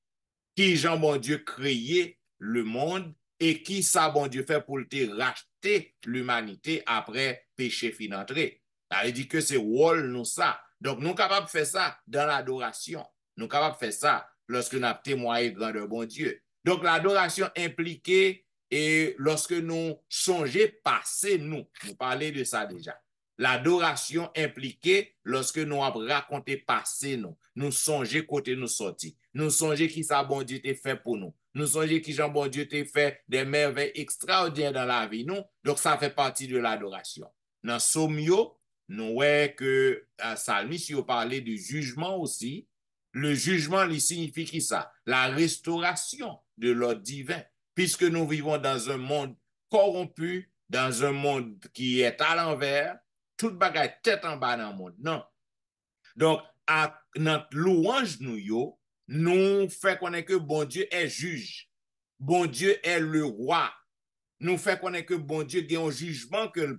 Qui Jean bon Dieu créé le monde et qui ça bon Dieu fait pour te racheter l'humanité après péché fin entré. Ça veut dire que c'est rôle nous ça. Donc, nous sommes capables de faire ça dans l'adoration. Nous sommes capables de faire ça lorsque nous avons témoigné grandeur bon Dieu. Donc, l'adoration impliquée et lorsque nous songeons passer nous parlons de ça déjà. L'adoration impliquée lorsque nous avons raconté passé nous songeons côté nous sortis, nous songeons qui ça bon Dieu t'a fait pour nous, nous songeons qui Jean bon Dieu t'a fait des merveilles extraordinaires dans la vie nous, donc ça fait partie de l'adoration. Dans Sommio, nous voyons que Salmis a parlé du jugement aussi. Le jugement, il signifie qui ça? La restauration de l'ordre divin, puisque nous vivons dans un monde corrompu, dans un monde qui est à l'envers, toute bagaille tête en bas dans le monde. Non. Donc, à notre louange, nous fait connaître que bon Dieu est juge. Bon Dieu est le roi. Nous fait connaître que bon Dieu a un jugement que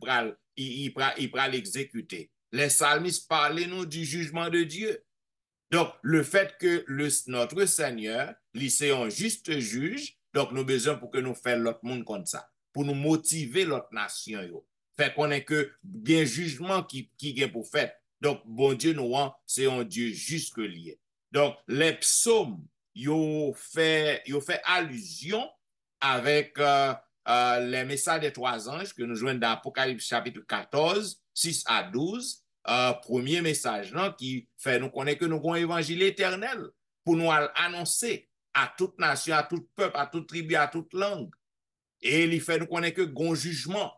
il pral l'exécuter. Les psalmistes parlaient nous du jugement de Dieu. Donc, le fait que notre Seigneur, lui, c'est un juste juge, donc nous besoin pour que nous fassions l'autre monde comme ça, pour nous motiver l'autre nation. Fait qu'on est que bien jugement qui est pour faire. Donc, bon Dieu, nous, c'est un Dieu juste que lié. Donc, les psaumes, ils ont fait allusion avec les messages des trois anges que nous joignons dans Apocalypse chapitre 14, 6 à 12. Premier message là, qui fait nous connaître que nous avons un évangile éternel pour nous annoncer à toute nation, à tout peuple, à toute tribu, à toute langue. Et il fait nous connaître que gon jugement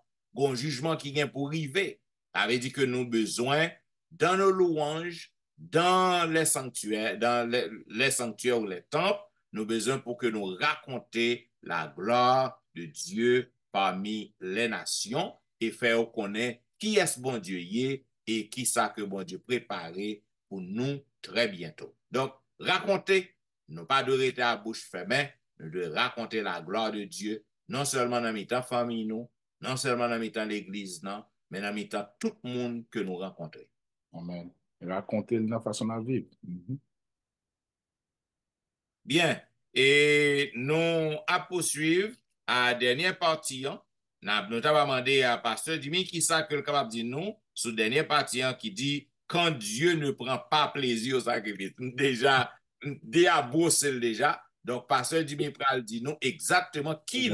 qui vient pour arriver. Ça veut dire que nous avons besoin, dans nos louanges, dans les sanctuaires, les sanctuaires ou les temples, nous avons besoin pour que nous racontions la gloire de Dieu parmi les nations et faire connaître qui est ce bon Dieu et qui ça que bon Dieu préparé pour nous très bientôt. Donc, raconter, non pas de rester à bouche fermée, mais de raconter la gloire de Dieu, non seulement dans mi-temps famille nous, non seulement dans mi-temps l'église, non, mais dans mi-temps tout le monde que nous rencontrons. Amen. Raconter la façon de vivre. Bien, et nous à poursuivre à la dernière partie, nous avons demandé à Pasteur Jimmy qui ça que le capable de dire nous, sur la dernière partie qui dit quand Dieu ne prend pas plaisir au sacrifice. Déjà, c'est déjà. Donc, Pasteur Jimmy pral dit nous exactement qui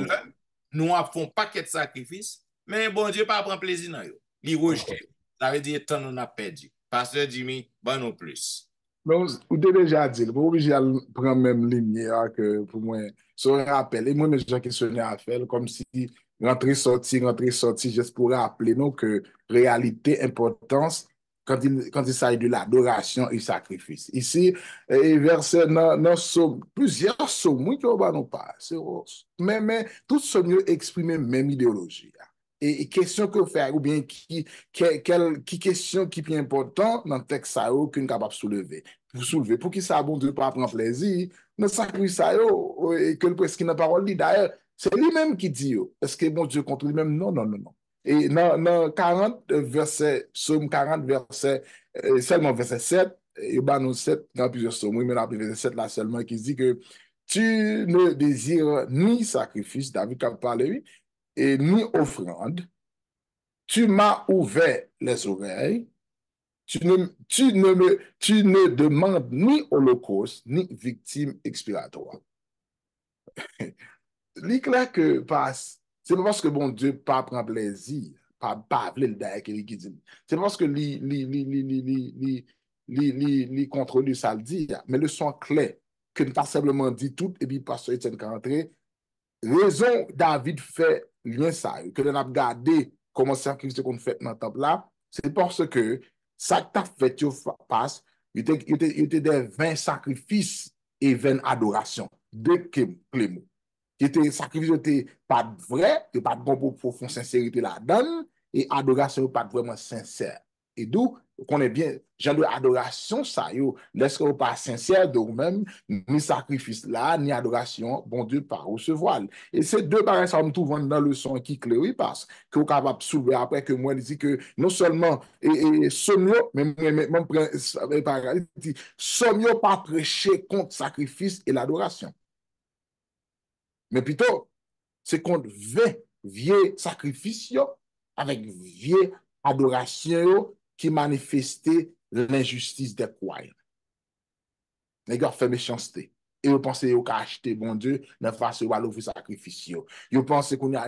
nous font paquet de sacrifices, mais bon Dieu pas prend plaisir dans eux. Il rejette. Ça veut dire tant on a perdu. Pasteur Jimmy, bon ou plus. Mais vous avez déjà dit, vous obligé à prendre même ligne que pour moi, ça rappelle. Et moi, les gens qui sont à faire, comme si rentrer, sortir, juste pour rappeler nous que réalité, importance, quand il s'agit de l'adoration et sacrifice. Ici, verset dans plusieurs sommes, qui ne pas. Mais tout ce mieux exprimer même idéologie. Et question que faire, ou bien qui question qui est important dans le texte ça que nous capable soulever. Pour soulever, pour qui ça bon Dieu pas prendre plaisir, dans sacrifice ça et que le presque dans parole dit d'ailleurs, c'est lui-même qui dit est-ce que bon Dieu contre lui-même non non non non. Et dans 40 verset Psaume 40 verset seulement verset 7 et ben nous 7 dans plusieurs psaumes mais dans verset 7 là seulement qui dit que tu ne désires ni sacrifice David qui a parlé oui et ni offrande, tu m'as ouvert les oreilles, tu ne demandes ni holocauste, ni victime expiatoire. C'est clair que c'est pas parce que bon Dieu pas prend plaisir, pas parler le d'ailleurs qui dit. C'est parce que li contrôle ça le dit, mais le son clair que ne pas simplement dit tout et puis pasteur Etienne qui rentré. Raison David fait lien ça, que l'on a regardé comment sacrifice qu'on fait dans le temple là, c'est parce que ça que tu fait, tu passe, il était des 20 sacrifices et 20 adorations. Deux clés mots. Qui était sacrifice était pas vrai, et pas de bon pour sincérité là-dedans, et adoration pas vraiment sincère. Et d'où qu'on est bien, genre de adoration, ça, yo, laisse qu'on pas sincère de vous-même, ni sacrifice là, ni adoration, bon Dieu, pas recevoir. Et ces deux barres, ça me trouve dans le son qui clairit parce que vous capable de soulever après que moi, il dit que non seulement, et sommes-nous, même, sommes-nous pas prêcher contre sacrifice et l'adoration. Mais plutôt, c'est contre vieux sacrifices avec vieux adoration qui manifestait l'injustice des croyants. Les gars fait méchanceté. Et vous pensez qu'ils ont acheté, bon Dieu, dans face de l'offre sacrifice. Vous pensez qu'on a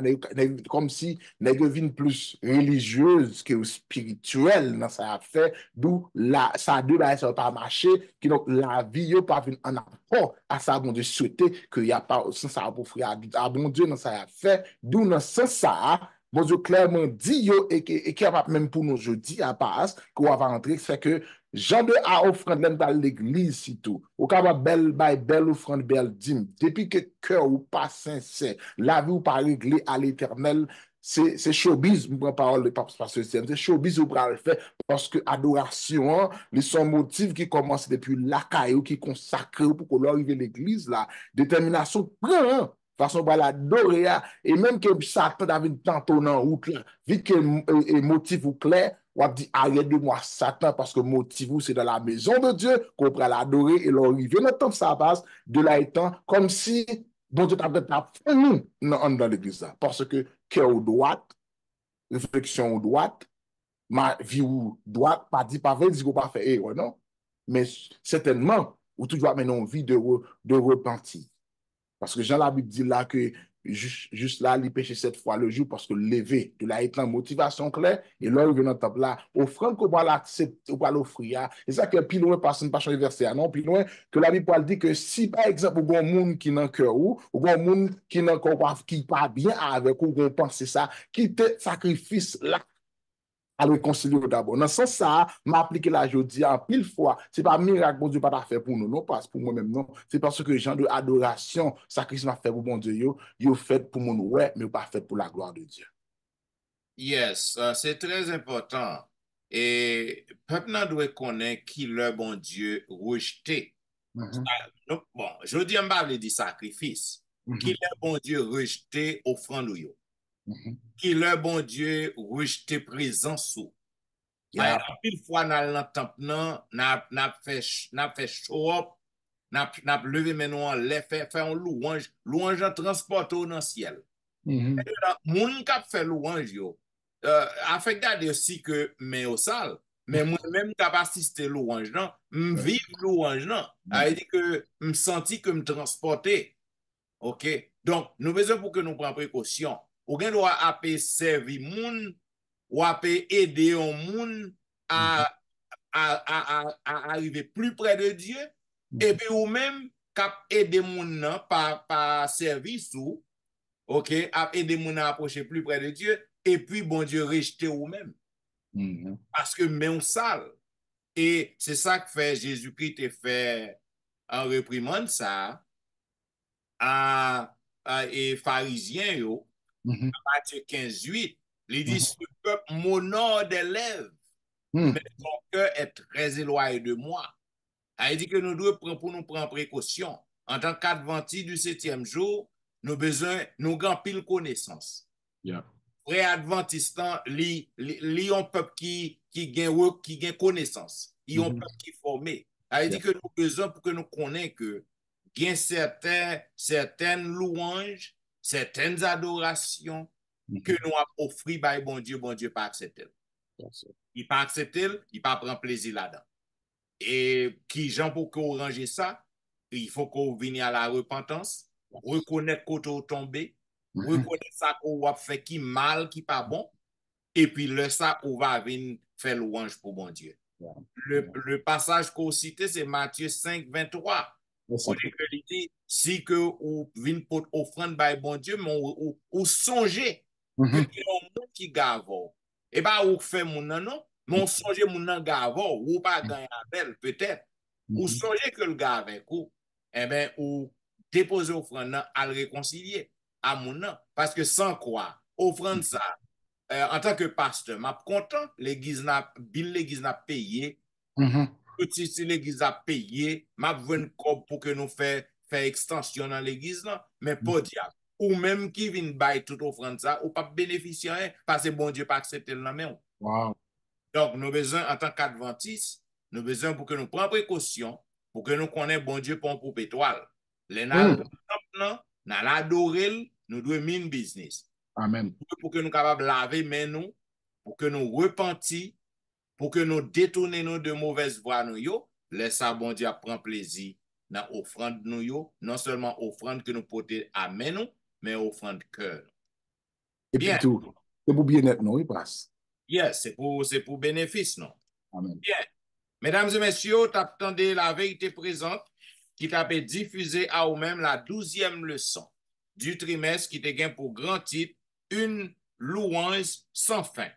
comme si les gars viennent plus religieuses que spirituelles dans ça fait, d'où ça deux ça pas marché, qui donc la vie n'est pas en rapport à ça, bon Dieu, souhaiter qu'il n'y a pas sans ça pour frère à bon Dieu dans ça fait, d'où dans ce sens ça, bon Dieu clairement dit yo et qui a même pour nous jeudi à passe qu'on va rentrer, c'est que Jean de a offrande même dans l'église si tout. Ou capable belle offrande belle dîme. Depuis que cœur ou pas sincère, la vie ou pas réglée à l'éternel, c'est showbiz, je prends parole de Pasteur c'est showbiz ou pas le faire parce que adoration, les son motifs qui commencent depuis la caillou qui consacré pour qu'on arrive à l'église là, détermination prend façon pour l'adorer et même que Satan avait tantôt dans route là, vite que motif ou clair ou a dit arrête de moi Satan parce que motif c'est dans la maison de Dieu qu'on pourra l'adorer et l'arriver dans temps ça passe de là étant comme si bon Dieu t'a fait nous dans l'église là parce que cœur ou droite réflexion ou droite ma vie ou droite pas dit pas vrai dit qu'on pas faire erreur non mais certainement ou toujours mener une vie de repentir parce que Jean la Bible dit là que juste là, il pêche 7 fois le jour parce que lever, de là étant motivation claire, et là, il vient dans le temple là, offrande qu'on va l'offrir. Et ça que plus loin, personne ne pas changer verset, non, plus loin, que la Bible dit que si par exemple, il y a un monde qui n'a un cœur ou il y a un monde qui n'a pas bien avec ou qu'on pense ça, qui te sacrifice là à réconcilier d'abord. Dans ce sens, ça, m'appliquer la jeudi en pile fois. C'est pas miracle, bon Dieu, pas fait pour nous, non, pas pour moi-même, non. C'est parce que les gens de adoration, sacrifice m'a fait pour bon Dieu, yo fait pour mon ouais, mais pas fait pour la gloire de Dieu. Yes, c'est très important. Et peuple nan doit connaître qui le bon Dieu rejeté. Donc, bon, je dis un parle de sacrifice. Qui le bon Dieu rejeté offrande yo. Qui le bon Dieu rejeté présence ou. Yeah. Pile fois dans le temple nan, n'a fait show up, n'a levé maintenant les fait un louange en transporte dans le ciel. Moun kap fait louange yo. A fait garder aussi que mais au sale, mais moi-même kap assisté louange non, vive louange non. A dit que me senti que me transporter. OK? Donc, nous besoin pour que nous prenions précaution. Ou gen doit apé servir moun, ou apé aider un moun à arriver plus près de Dieu, et puis ou même cap aider moun nan par service ou, OK, à aider moun à approcher plus près de Dieu, et puis bon Dieu rejeter ou même. Parce que men sale. Et c'est ça que fait Jésus-Christ te fait en réprimande ça et pharisiens yo, Matthieu 15:8, il dit ce peuple m'honore des lèvres, mais son cœur est très éloigné de moi. Il dit que nous devons prendre pour nous prendre précaution. En tant qu'adventistes du 7e jour, nous besoin nous grand pile connaissance. Vrai adventiste, li un peuple qui gagne connaissance. Il un peuple qui formé. Il dit que nous besoin pour que nous connaissions que il y a certaines louanges, certaines adorations que nous avons offert par bon Dieu pas accepté. Il pas accepté, il pas prendre plaisir là-dedans. Et qui gens pour qu'on range ça, il faut qu'on vienne à la repentance, reconnaître qu'on est tombé, reconnaître ça qu'on a fait qui mal, qui pas bon, et puis le ça on va venir faire louange pour bon Dieu. Le passage qu'on cite, c'est Matthieu 5:23. On dit si que ou vin pour offrande by bon Dieu, mais ou songez que y a un monde qui gavo. Et bah ou fait mon non, mais on songe mon nan gavo ou pas gagner belle peut-être. Ou songez que le gars avec ou eh ben ou déposer offrande à le réconcilier à mon nan parce que sans quoi offrande ça en tant que pasteur, m'a content l'église n'a payé. Si l'église a payé, m'a venu pour que nous fait extension dans l'église là, mais pas diable. Ou même qui vient bailler tout offrande ça, ou pas bénéficier rien, parce que bon Dieu pas accepté le nom. Wow. Donc, nous besoin, en tant qu'adventistes, nous besoin pour que nous prenions précaution, pour que nous connaissions bon Dieu pour étoile. Les nan l'adorer, nous devons mine business. Amen. Pour que nous capables laver mais nous, pour que nous repentir, pour que nous détournions de mauvaises voies nous yo, laisse ça bon Dieu prend plaisir dans offrande nous yo, non seulement offrande que nous portons à main nous, mais offrande cœur. Et puis Bien. tout, c'est pour bien-être, non, il passe. Yes, c'est pour bénéfice, non? Amen. Bien. Mesdames et messieurs, t'attendez la vérité présente qui t'a été diffusée à vous-même la 12e leçon du trimestre qui te gagne pour grand titre une louange sans fin.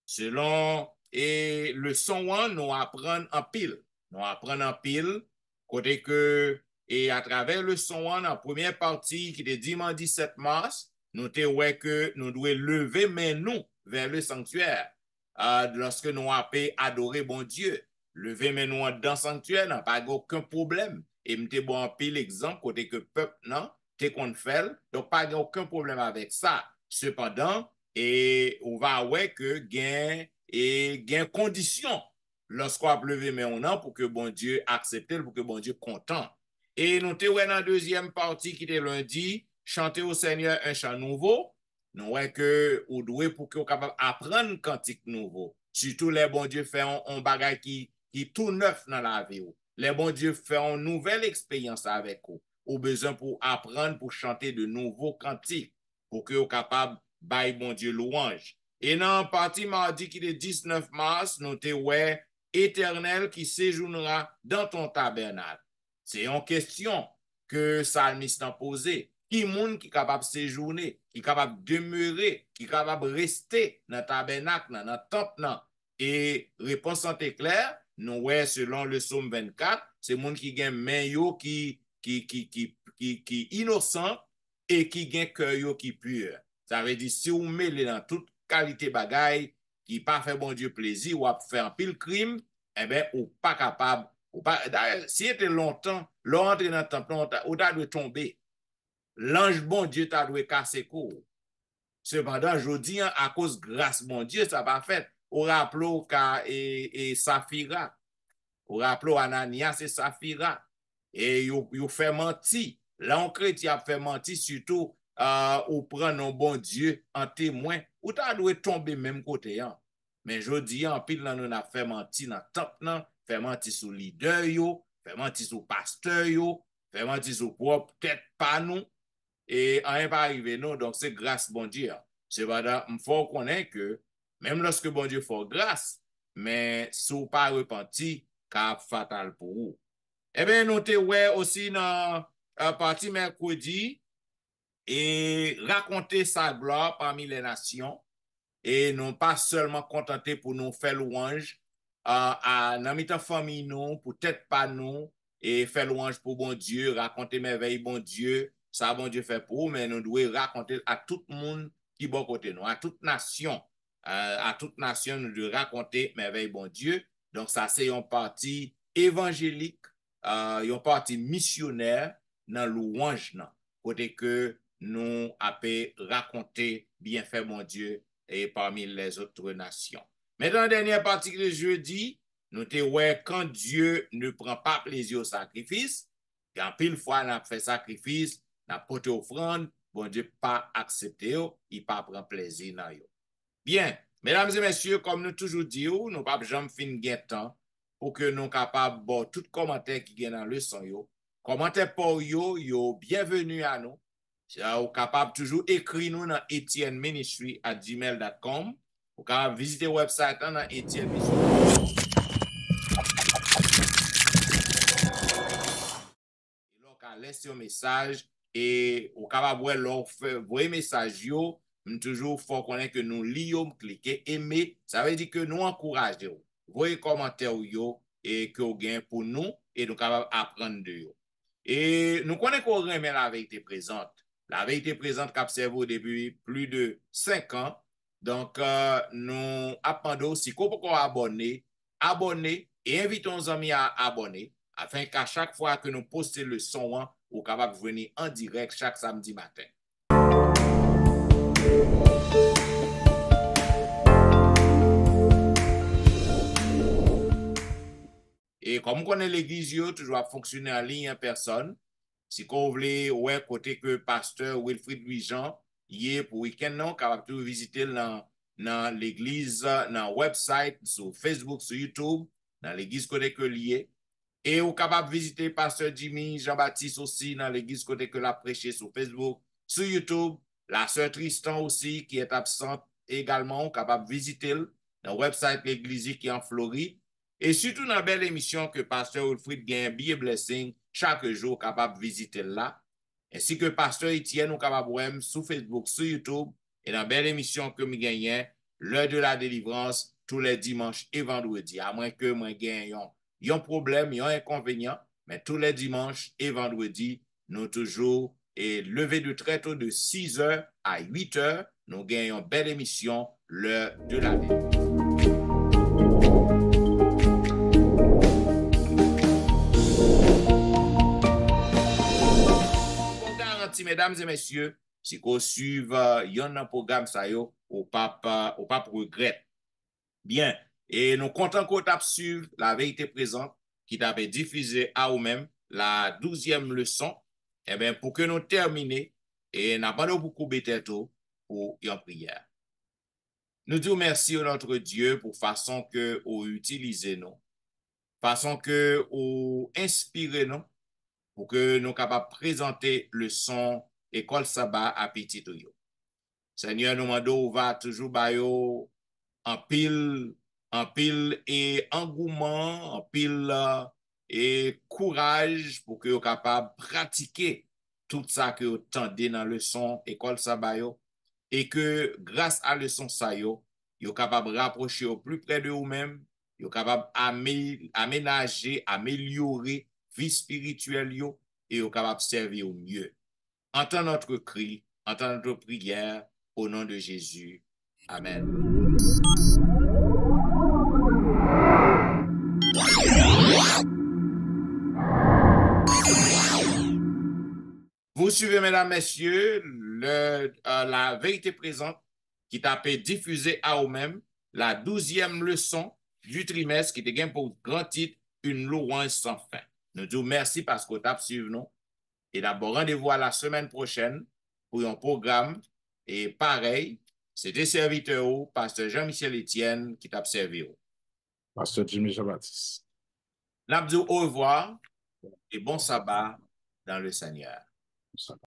Selon et leçon 1, nous apprenons en pile. Nous apprenons en pile, côté que, et à travers leçon 1, en première partie qui est dimanche 17 mars, nous te ouais que nous devons lever mais nous vers le sanctuaire lorsque nous avons adoré bon Dieu. Lever mais nous dans le sanctuaire n'a pas aucun problème. Et m'te bon en pile exemple côté que peuple non, t'es qu'on fait, donc pas aucun problème avec ça. Cependant, et on va ouais que gain condition lorsqu'on a levé mais on a pour que bon Dieu accepte, pour que bon Dieu content. Et nous te ouais dans la deuxième partie qui était lundi, chanter au Seigneur un chant nouveau. Nous ouais que ou doué pour que vous capable apprendre un cantique nouveau. Surtout les bons Dieu fait un bagage qui tout neuf dans la vie. Les bons Dieu fait une nouvelle expérience avec vous. Ou besoin pour apprendre, pour chanter de nouveaux cantiques, pour que vous capable bailler bon Dieu louange. Et dans la partie mardi qui est 19 mars, nous te ouais éternel qui séjournera dans ton tabernacle. C'est une question que Salmiste a posée. Qui monde qui est capable de séjourner, qui est capable de demeurer, qui est capable de rester dans le tabernacle, dans le temple. Et réponse en est claire, nous ouais selon le psaume 24, c'est monde qui gagne main yo qui innocent et qui gagne cœur yo qui pur. Ça veut dire si vous mettez dans toute qualité bagaille qui pas fait bon Dieu plaisir ou a fait un pile crime, eh ben ou pas capable ou pas si était longtemps, l'entrée dans le temple, ou t'a dû tomber. L'ange bon Dieu t'a dû casser court. Cependant, je dis, à cause grâce bon Dieu, ça va fait. Au rappelons et Saphira. Au rappelons Ananias et Saphira. Et ils fait mentir. Là, on chrétien a fait mentir, surtout ou prendre un bon Dieu en témoin. Ou t'as dû tomber même côté. Hein. Mais je dis, en pile, là, nous a fait mentir dans le temple, fait mentir sur leader, fait mentir sur pasteur, fait mentir sur propre, peut-être pas nous. Et rien pas arrivé, non. Donc, c'est grâce, bon Dieu. C'est vrai, il faut connaître que même lorsque bon Dieu fait grâce, mais si vous pas repenti, c'est fatal pour vous. Eh bien, nous te ouais aussi dans la partie mercredi et raconter sa gloire parmi les nations et non pas seulement contenter pour nous faire louange à notre famille, nous, peut-être pas nous, et faire louange pour bon Dieu, raconter merveille bon Dieu, ça bon Dieu fait pour, mais nous devons raconter à tout le monde qui est bon côté nous, à toute nation, nous devons raconter merveille bon Dieu. Donc ça c'est une partie évangélique, une partie missionnaire dans louange, non, côté que nous avons raconter bien fait mon Dieu et parmi les autres nations. Mais dans la dernière partie de jeudi, nous te ouais quand Dieu ne prend pas plaisir au sacrifice, et en pile fois on a fait sacrifice, on a porté offrande, bon Dieu pas accepté, il pas prend plaisir dans yo. Bien, mesdames et messieurs, comme nous toujours dit, nous pas jamais fin gain temps pour que nous capables bon tout commentaire qui gagne dans le son yo. Commentaire pour yo bienvenue à nous. Vous capable toujours écrire nous dans etienneministry@gmail.com. Vous capable visiter le website dans Etienne Ministry. Et là, vous laisser un message et vous capable voir message yo. Toujours faut connaître que nous lisons, cliquer, aimer. Ça veut dire que nous encourageons. Voyez commentaires yo et que vous gagnez pour nous et nous capable apprendre de yo. Et nous connaissons qu'on remet la vérité présente. La vérité présente qu'observons depuis plus de 5 ans. Donc, nous apprenons aussi qu'on peut abonner et invitons nos amis à abonner afin qu'à chaque fois que nous postons le son, vous capable de venir en direct chaque samedi matin. Et comme on connaît l'église, toujours à fonctionner en ligne en personne. Si vous voulez, ouais, côté que pasteur Wilfrid Louis-Jean, hier pour week-end, non, capable de visiter dans dans l'église, dans le website, sur Facebook, sur YouTube, dans l'église côté que lié. Et vous capable de visiter Pasteur Jimmy Jean-Baptiste aussi dans l'église côté que l'a prêché sur Facebook, sur YouTube. La sœur Tristan aussi qui est absente également, capable de visiter dans le website l'église qui est en Floride. Et surtout dans la belle émission que Pasteur Wilfrid gagne Be a Blessing chaque jour capable de visiter là. Ainsi que Pasteur Etienne ou capable de sur Facebook, sur YouTube. Et dans la belle émission que nous gagnons, l'heure de la délivrance, tous les dimanches et vendredis. À moins que moi gagne un problème, un inconvénient, mais tous les dimanches et vendredis, nous toujours et levé de très tôt de 6 h à 8 h, nous gagnons une belle émission, l'heure de la délivrance. Mesdames et messieurs, si vous suivez un programme ça yo, ou pas regret. Bien, et nous comptons qu'on tape suivre la vérité présente qui t'avait diffusé à vous-même la 12e leçon. Eh bien, pour que nous terminions et n'a pas beaucoup de pour une prière. Nous disons merci à notre Dieu pour façon que vous utilisez nous, façon que vous inspirez nous, pour que nous capables de présenter le son école sabbat à petit yo. Seigneur, nous demandons va toujours bayo en pile et engouement, en pile et courage pour que vous capable de pratiquer tout ça que vous tendez dans le son école sabbat yo, et que grâce à le son ça yo, vous capable de rapprocher au plus près de vous-même, vous capable aménager, améliorer vie spirituelle yo, et vous capable de servir au mieux. Entends notre cri, entends notre prière au nom de Jésus. Amen. Vous suivez, mesdames, messieurs, la vérité présente qui t'a fait diffuser à vous-même la 12e leçon du trimestre qui te gagne pour grand titre une louange sans fin. Nous disons merci parce que vous avez suivi nous. Et d'abord, rendez-vous à la semaine prochaine pour un programme. Et pareil, c'était serviteur, Pasteur Jean-Michel Etienne qui t'a servi. Pasteur Jimmy Jean-Baptiste. Nous disons au revoir et bon sabbat dans le Seigneur. Bon sabbat.